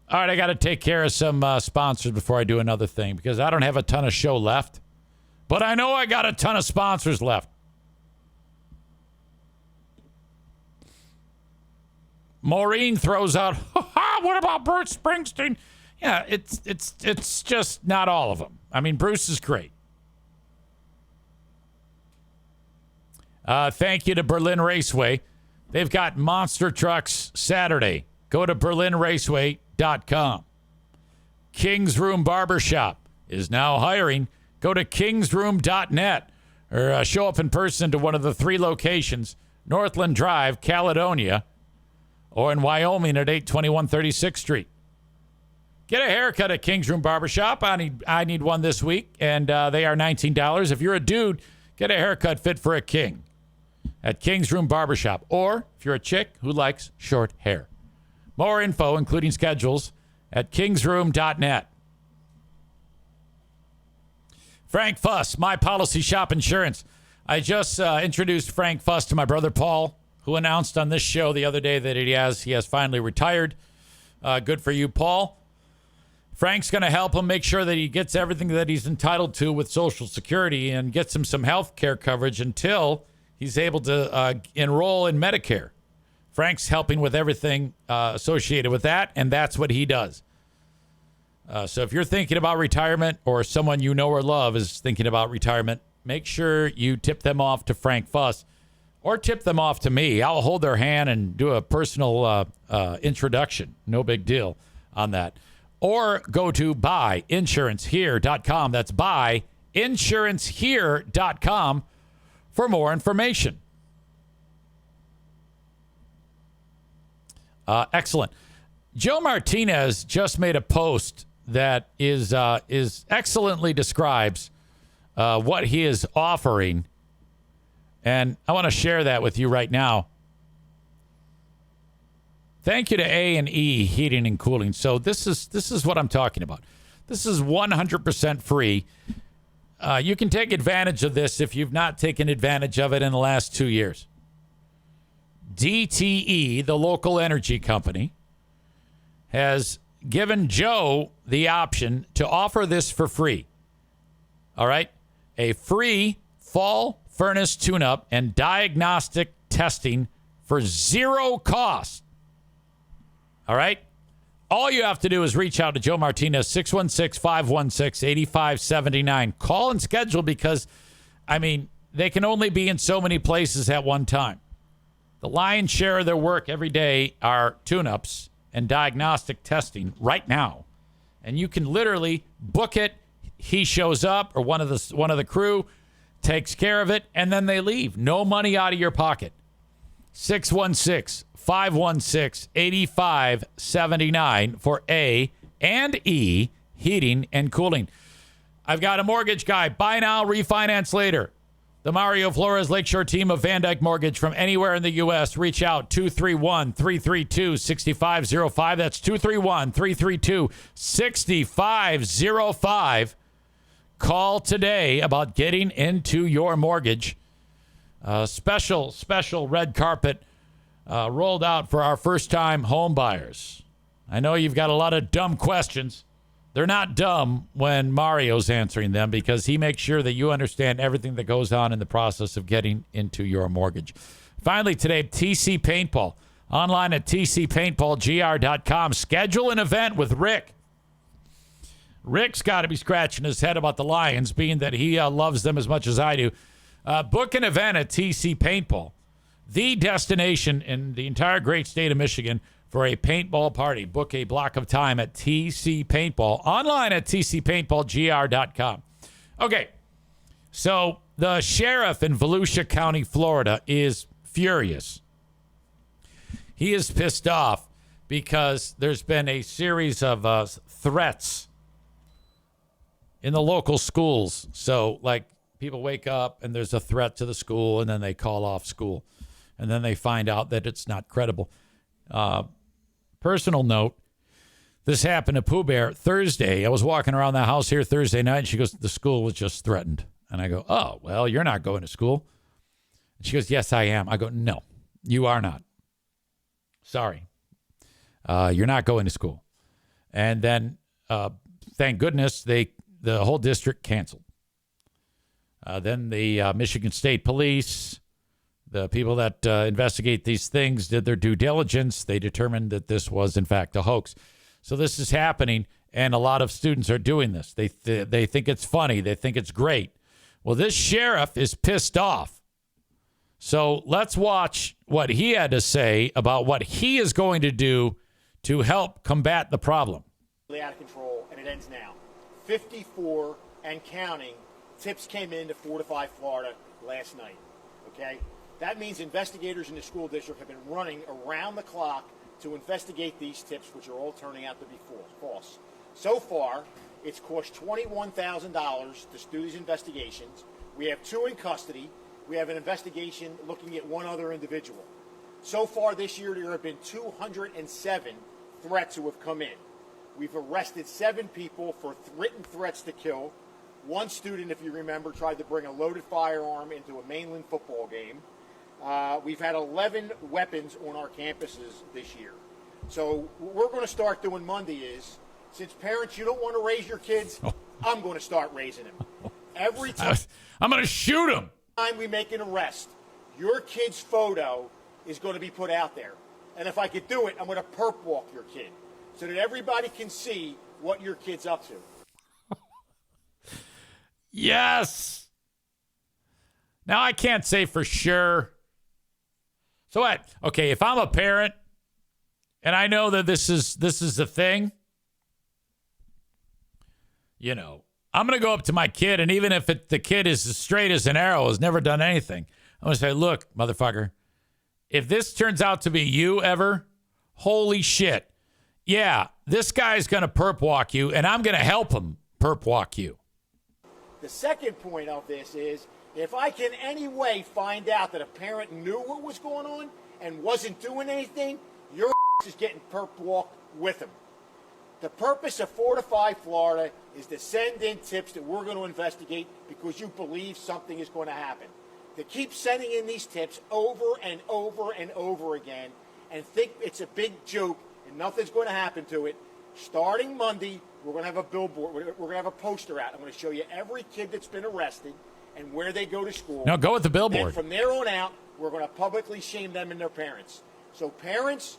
All right, I got to take care of some sponsors before I do another thing because I don't have a ton of show left. But I know I got a ton of sponsors left. Maureen throws out, what about Bruce Springsteen? Yeah, it's just not all of them. I mean, Bruce is great. Thank you to Berlin Raceway. They've got monster trucks Saturday. Go to berlinraceway.com. King's Room Barbershop is now hiring. Go to kingsroom.net or show up in person to one of the 3 locations, Northland Drive, Caledonia, or in Wyoming at 821 36th Street. Get a haircut at King's Room Barbershop. I need one this week, and they are $19. If you're a dude, get a haircut fit for a king at King's Room Barbershop. Or if you're a chick who likes short hair. More info, including schedules, at kingsroom.net. Frank Fuss, My Policy Shop Insurance. I just introduced Frank Fuss to my brother Paul, who announced on this show the other day that he has finally retired. Good for you, Paul. Frank's going to help him make sure that he gets everything that he's entitled to with Social Security and gets him some health care coverage until he's able to enroll in Medicare. Frank's helping with everything associated with that, and that's what he does. So if you're thinking about retirement or someone you know or love is thinking about retirement, make sure you tip them off to Frank Fuss. Or tip them off to me. I'll hold their hand and do a personal introduction. No big deal on that. Or go to buyinsurancehere.com. That's buyinsurancehere.com for more information. Excellent. Joe Martinez just made a post that is excellently describes what he is offering, and I want to share that with you right now. Thank you to A&E Heating and Cooling. So this is what I'm talking about. This is 100% free. You can take advantage of this if you've not taken advantage of it in the last 2 years. DTE, the local energy company, has given Joe the option to offer this for free. All right? A free fall furnace tune-up and diagnostic testing for zero cost. All right? All you have to do is reach out to Joe Martinez, 616-516-8579. Call and schedule because, I mean, they can only be in so many places at one time. The lion's share of their work every day are tune-ups and diagnostic testing right now. And you can literally book it. He shows up, or one of the crew takes care of it, and then they leave. No money out of your pocket. 616-516-8579 for A and E Heating and Cooling. I've got a mortgage guy. Buy now, refinance later. The Mario Flores Lakeshore team of Van Dyke Mortgage from anywhere in the U.S. Reach out, 231-332-6505. That's 231-332-6505. Call today about getting into your mortgage. Special red carpet rolled out for our first-time home buyers. I know you've got a lot of dumb questions. They're not dumb when Mario's answering them because he makes sure that you understand everything that goes on in the process of getting into your mortgage. Finally today, TC Paintball. Online at tcpaintballgr.com. Schedule an event with Rick. Rick's got to be scratching his head about the Lions, being that he loves them as much as I do. Book an event at TC Paintball, the destination in the entire great state of Michigan for a paintball party. Book a block of time at TC Paintball. Online at tcpaintballgr.com. Okay, so the sheriff in Volusia County, Florida, is furious. He is pissed off because there's been a series of threats in the local schools. So, like, people wake up and there's a threat to the school, and then they call off school. And then they find out that it's not credible. Personal note, this happened to Pooh Bear Thursday. I was walking around the house here Thursday night, and she goes, the school was just threatened. And I go, oh, well, you're not going to school. And she goes, yes, I am. I go, no, you are not. Sorry. You're not going to school. And then, thank goodness, the whole district canceled. Then the Michigan State Police, the people that investigate these things, did their due diligence. They determined that this was, in fact, a hoax. So this is happening, and a lot of students are doing this. They think it's funny. They think it's great. Well, this sheriff is pissed off. So let's watch what he had to say about what he is going to do to help combat the problem. Out of control, and it ends now. 54 and counting tips came into Fortify, Florida last night. Okay? That means investigators in the school district have been running around the clock to investigate these tips, which are all turning out to be false. So far, it's cost $21,000 to do these investigations. We have 2 in custody. We have an investigation looking at 1 other individual. So far this year, there have been 207 threats who have come in. We've arrested 7 people for written threats to kill. 1 student, if you remember, tried to bring a loaded firearm into a Mainland football game. We've had 11 weapons on our campuses this year. So what we're going to start doing Monday is, since parents, you don't want to raise your kids, I'm going to start raising them. Every time I'm going to shoot them. Time we make an arrest, your kid's photo is going to be put out there. And if I could do it, I'm going to perp walk your kid so that everybody can see what your kid's up to. Yes. Now, I can't say for sure So what? Okay, if I'm a parent and I know that this is the thing, you know, I'm going to go up to my kid, and even if the kid is as straight as an arrow, has never done anything, I'm going to say, look, motherfucker, if this turns out to be you ever, holy shit. Yeah, this guy's going to perp walk you, and I'm going to help him perp walk you. The second point of this is, if I can any way find out that a parent knew what was going on and wasn't doing anything, your is getting perp walked with him. The purpose of Fortify Florida is to send in tips that we're going to investigate because you believe something is going to happen. To keep sending in these tips over and over and over again and think it's a big joke and nothing's going to happen to it. Starting Monday, we're going to have a billboard. We're going to have a poster out. I'm going to show you every kid that's been arrested and where they go to school. No, go with the billboard. And from there on out, we're going to publicly shame them and their parents. So parents,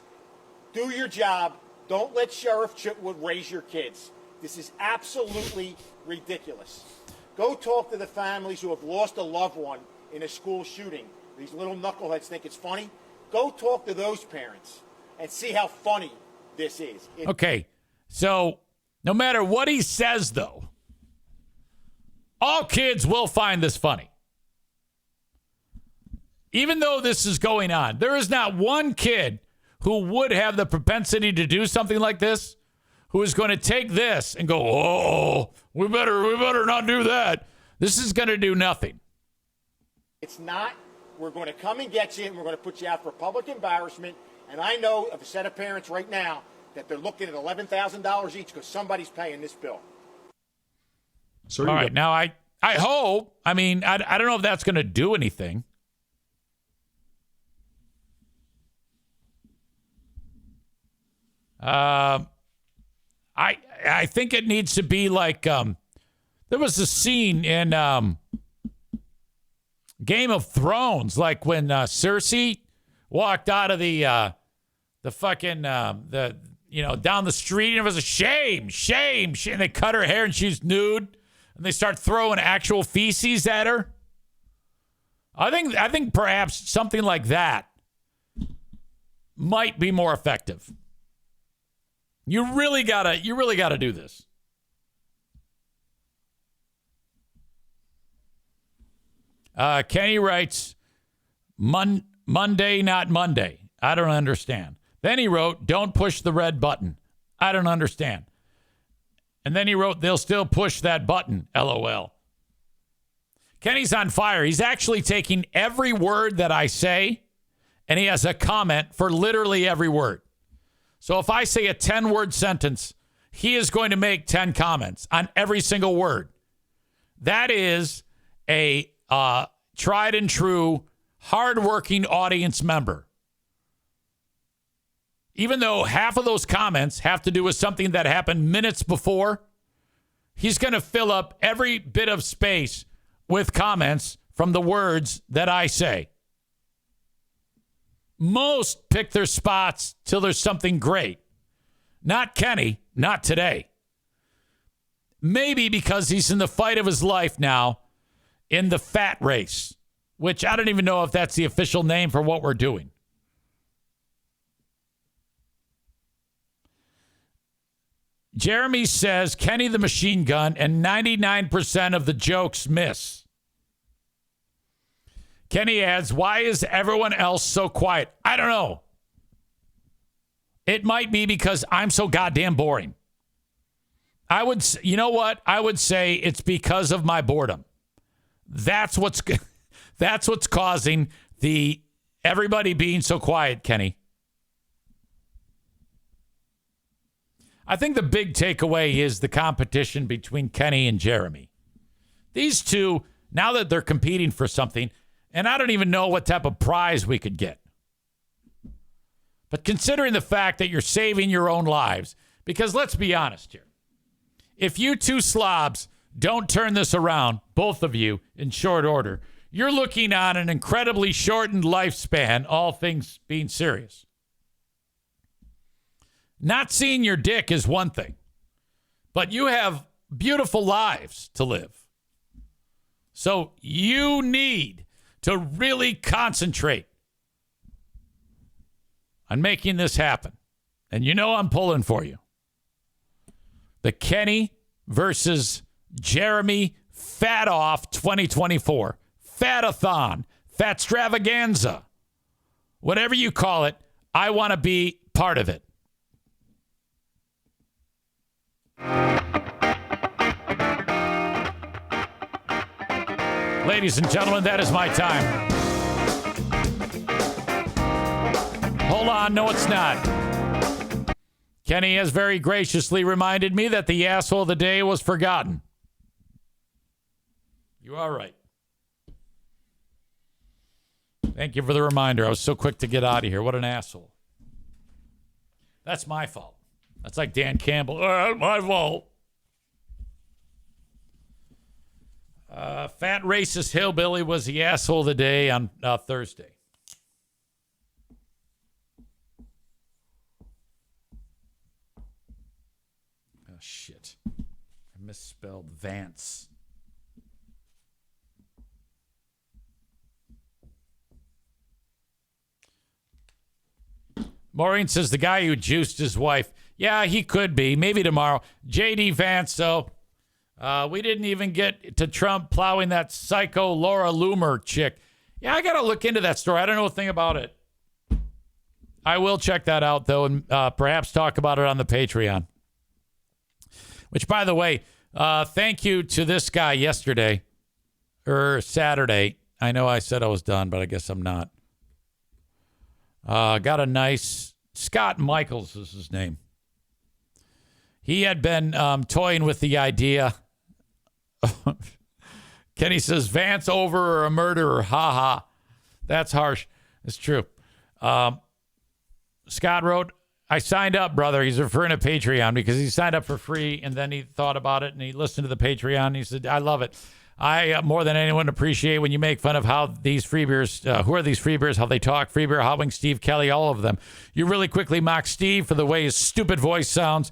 do your job. Don't let Sheriff Chitwood raise your kids. This is absolutely ridiculous. Go talk to the families who have lost a loved one in a school shooting. These little knuckleheads think it's funny. Go talk to those parents and see how funny this is. Okay, so no matter what he says, though, all kids will find this funny. Even though this is going on, there is not one kid who would have the propensity to do something like this, who is going to take this and go, oh, we better not do that. This is going to do nothing. It's not. We're going to come and get you, and we're going to put you out for public embarrassment. And I know of a set of parents right now that they're looking at $11,000 each because somebody's paying this bill. All right, now I hope, I mean, I don't know if that's going to do anything. I think it needs to be like there was a scene in Game of Thrones, like when Cersei walked out of the fucking down the street, and it was a shame, and they cut her hair and she's nude, and they start throwing actual feces at her. I think perhaps something like that might be more effective. You really gotta do this. Kenny writes, Monday, not Monday. I don't understand. Then he wrote, don't push the red button. I don't understand. And then he wrote, they'll still push that button. LOL. Kenny's on fire. He's actually taking every word that I say, and he has a comment for literally every word. So if I say a 10-word sentence, he is going to make 10 comments on every single word. That is a tried and true, hardworking audience member. Even though half of those comments have to do with something that happened minutes before, he's going to fill up every bit of space with comments from the words that I say. Most pick their spots till there's something great. Not Kenny, not today. Maybe because he's in the fight of his life now in the fat race, which I don't even know if that's the official name for what we're doing. Jeremy says Kenny the Machine Gun and 99% of the jokes miss. Kenny adds, why is everyone else so quiet? I don't know. It might be because I'm so goddamn boring. You know what? I would say it's because of my boredom. That's what's causing the everybody being so quiet, Kenny. I think the big takeaway is the competition between Kenny and Jeremy. These two, now that they're competing for something, and I don't even know what type of prize we could get. But considering the fact that you're saving your own lives, because let's be honest here, if you two slobs don't turn this around, both of you, in short order, you're looking on an incredibly shortened lifespan, all things being serious. Not seeing your dick is one thing, but you have beautiful lives to live. So you need to really concentrate on making this happen. And you know I'm pulling for you. The Kenny versus Jeremy Fat-Off 2024. Fat-a-thon. Fatstravaganza. Whatever you call it, I want to be part of it. Ladies and gentlemen, that is my time. Hold on, no, it's not. Kenny has very graciously reminded me that the asshole of the day was forgotten. You are right. Thank you for the reminder. I was so quick to get out of here. What an asshole. That's my fault. That's like Dan Campbell. My fault. Fat racist hillbilly was the asshole of the day on Thursday. Oh, shit. I misspelled Vance. Maureen says the guy who juiced his wife. Yeah, he could be. Maybe tomorrow. J.D. Vance, though. We didn't even get to Trump plowing that psycho Laura Loomer chick. Yeah, I got to look into that story. I don't know a thing about it. I will check that out, though, and perhaps talk about it on the Patreon. Which, by the way, thank you to this guy yesterday, or Saturday. I know I said I was done, but I guess I'm not. Got a nice, Scott Michaels is his name. He had been toying with the idea. Kenny says, Vance over or a murderer. Ha ha. That's harsh. It's true. Scott wrote, I signed up, brother. He's referring to Patreon because he signed up for free and then he thought about it and he listened to the Patreon. And he said, I love it. I, more than anyone, appreciate when you make fun of how these free beers, who are these free beers, how they talk, Free Beer, Hot Wing, Steve Kelly, all of them. You really quickly mock Steve for the way his stupid voice sounds,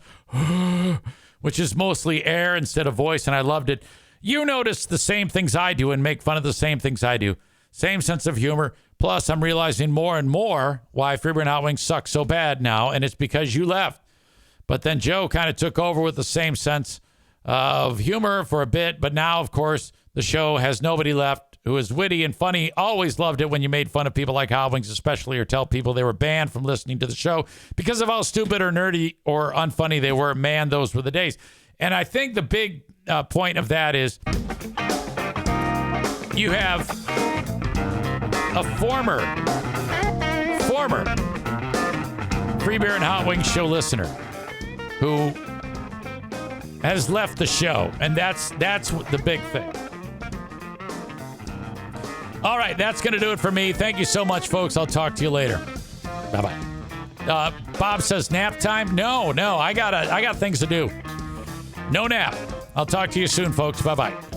which is mostly air instead of voice, and I loved it. You notice the same things I do and make fun of the same things I do. Same sense of humor. Plus, I'm realizing more and more why Free Beer and Hot Wings suck so bad now, and it's because you left. But then Joe kind of took over with the same sense of humor for a bit, but now, of course, the show has nobody left who is witty and funny. Always loved it when you made fun of people like Hot Wings, especially, or tell people they were banned from listening to the show because of how stupid or nerdy or unfunny they were. Man, those were the days. And I think the big point of that is you have a former Free Beer and Hot Wings show listener who has left the show, and that's the big thing. All right, that's going to do it for me. Thank you so much, folks. I'll talk to you later. Bye-bye. Bob says nap time. No, I got things to do. No nap. I'll talk to you soon, folks. Bye-bye.